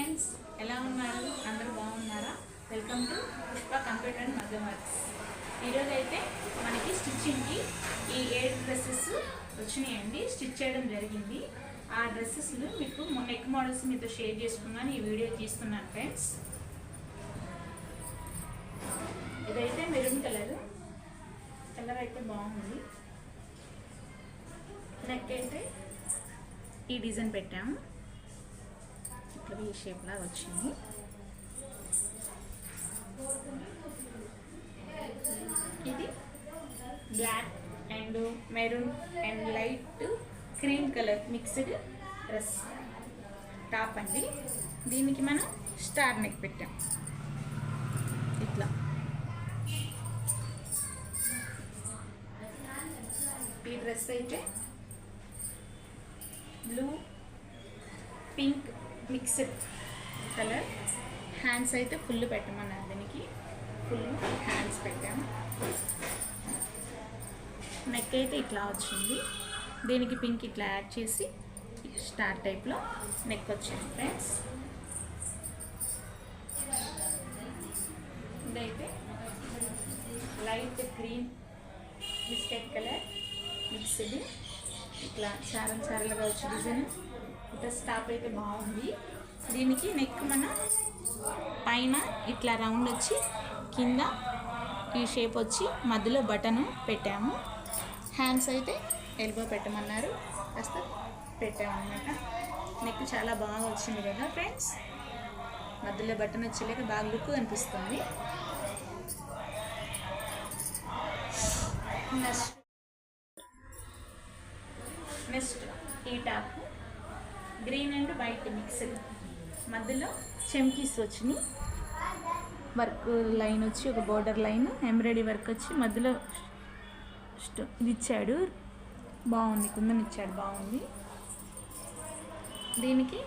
Friends, ఎలా ఉన్నారు? అందరూ బాగున్నారా? Welcome to Pushpa computer and మగ్గం వర్క్స్. ఈరోజు అయితే మనకి స్టిచ్చింగ్కి ఈ 8 డ్రెస్సెస్ వచ్చినాయండి. స్టిచ్ చేయడం జరిగింది. ఆ డ్రెస్సెస్లు మీకు నెక్ మోడల్స్ మీతో షేర్ చేసుకున్నాను. ఈ వీడియో తీస్తున్నాను ఫ్రెండ్స్. ఇదైతే మెరూన్ కలర్ అయితే బాగుంది. నెక్ అయితే ఈ డిజైన్ పెట్టాము. ఇట్లా ఈ షేప్ లాగా వచ్చింది. ఇది black and maroon and light cream colour mixed dress top అండి. దీనికి మనం స్టార్ నెక్ పెట్టాం. ఇట్లా ఈ డ్రెస్ అయితే blue pink mixed colour. Hands అయితే ఫుల్ పెట్టమన్నారు. దీనికి ఫుల్ హ్యాండ్స్ పెట్టాము. నెక్ అయితే ఇట్లా వచ్చింది. దీనికి పింక్ ఇట్లా యాడ్ చేసి స్టార్ టైప్లో నెక్ వచ్చింది ఫ్రెండ్స్. ఇదైతే light green biscuit colour mixed ఇట్లా చారలుగా వచ్చి డిజైన్. ఇట్లా స్టాప్ అయితే బాగుంది. దీనికి నెక్ మనం పైన ఇట్లా రౌండ్ వచ్చి కింద ఈ షేప్ వచ్చి మధ్యలో బటన్ పెట్టాము. హ్యాండ్స్ అయితే ఎల్బో పెట్టమన్నారు, కాస్త పెట్టామన్నమాట. నెక్ చాలా బాగా వచ్చింది కదా ఫ్రెండ్స్. మధ్యలో బటన్ వచ్చేలేక బాగా లుక్ అనిపిస్తుంది. నెక్స్ట్ ఈ top green and white mixed, మధ్యలో చెమ్కీస్ వచ్చినాయి. వర్క్ లైన్ వచ్చి ఒక బోర్డర్ లైన్ ఎంబ్రాయిడరీ వర్క్ వచ్చి మధ్యలో ఇది ఇచ్చాడు. బాగుంది. కుందన్ ఇచ్చాడు, బాగుంది. దీనికి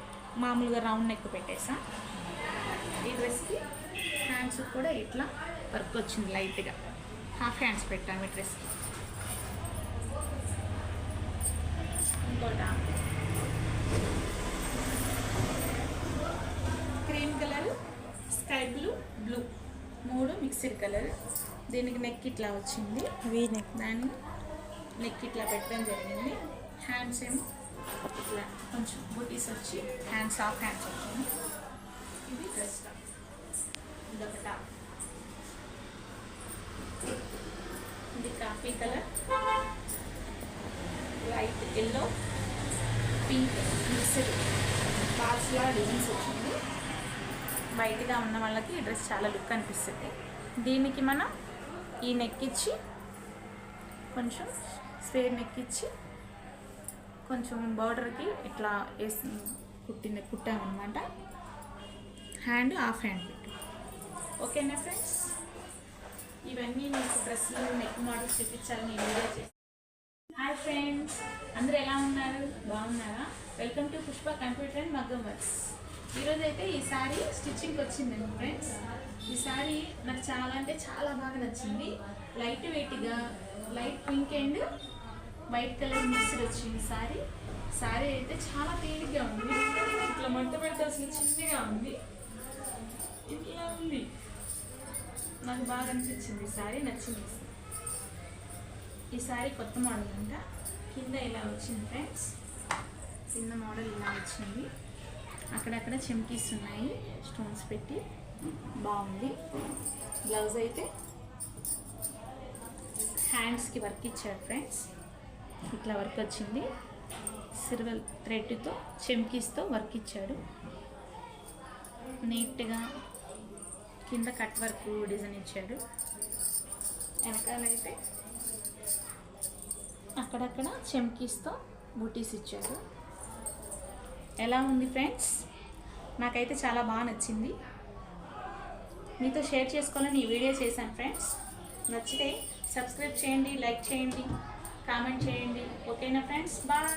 మామూలుగా రౌండ్ నెక్ పెట్టేసా. ఈ డ్రెస్కి హ్యాండ్స్ కూడా ఇట్లా వర్క్ వచ్చింది. లైట్గా హాఫ్ హ్యాండ్స్ పెట్టాము ఈ డ్రెస్కి. Cream colour, sky blue, blue మూడు మిక్స్డ్ కలర్. దీనికి నెక్ ఇట్లా వచ్చింది. దాన్ని నెక్ ఇట్లా పెట్టడం జరిగింది. హ్యాండ్స్ ఏమో ఇట్లా కొంచెం బూటీస్ వచ్చి హ్యాండ్స్ హాఫ్ హ్యాండ్స్ వచ్చింది. ఇది డ్రెస్ టాప్. ఇదొక టాప్. ఇది coffee colour, light yellow, pink mixed బాల్స్లా డిజైన్స్ వచ్చింది. వైట్గా ఉన్న వాళ్ళకి ఈ డ్రెస్ చాలా లుక్ అనిపిస్తుంది. దీనికి మనం ఈ నెక్ ఇచ్చి కొంచెం స్క్వేర్ నెక్ ఇచ్చి కొంచెం బార్డర్కి ఇట్లా వేసి కుట్టామన్నమాట. హ్యాండ్ హాఫ్ హ్యాండ్ పెట్టి. ఓకేనా ఫ్రెండ్స్? ఇవన్నీ మీకు డ్రెస్లు నెక్ మోడల్స్ చూపించాలని వీడియో చేస్తాను. హాయ్ ఫ్రెండ్స్, అందరూ ఎలా ఉన్నారు? బాగున్నారా? Welcome to Pushpa computer and మగ్గం వర్క్స్. ఈరోజు అయితే ఈ శారీ స్టిచ్చింగ్కి వచ్చిందండి ఫ్రెండ్స్. ఈ శారీ నాకు చాలా అంటే చాలా బాగా నచ్చింది. లైట్ వెయిట్గా light pink and white colour mixed వచ్చింది శారీ అయితే చాలా తేలిగ్గా ఉంది. ఇట్లా మంట పెడితే అసలు చిన్నగా ఉంది. ఇట్లా ఉంది. నాకు బాగా అనిపించింది. ఈ శారీ నచ్చింది. ఈ శారీ కొత్త మోడల్ అంట. కింద ఇలా వచ్చింది ఫ్రెండ్స్. కింద మోడల్ ఇలా వచ్చింది. అక్కడక్కడ చెమ్కీస్ ఉన్నాయి స్టోన్స్ పెట్టి, బాగుంది. బ్లౌజ్ అయితే హ్యాండ్స్కి వర్క్ ఇచ్చాడు ఫ్రెండ్స్. ఇట్లా వర్క్ వచ్చింది. సిల్వర్ థ్రెడ్తో చెమ్కీస్తో వర్క్ ఇచ్చాడు. నీట్గా కింద కట్ వర్క్ డిజైన్ ఇచ్చాడు. వెనకాలైతే అక్కడక్కడ చెమ్కీస్తో బూటీస్ ఇచ్చారు. ఎలా ఉంది ఫ్రెండ్స్? నాకైతే చాలా బాగా నచ్చింది. మీతో షేర్ చేసుకోవాలని ఈ వీడియో చేశాను ఫ్రెండ్స్. నచ్చితే సబ్స్క్రైబ్ చేయండి, లైక్ చేయండి, కామెంట్ చేయండి. ఓకేనా ఫ్రెండ్స్? బాయ్.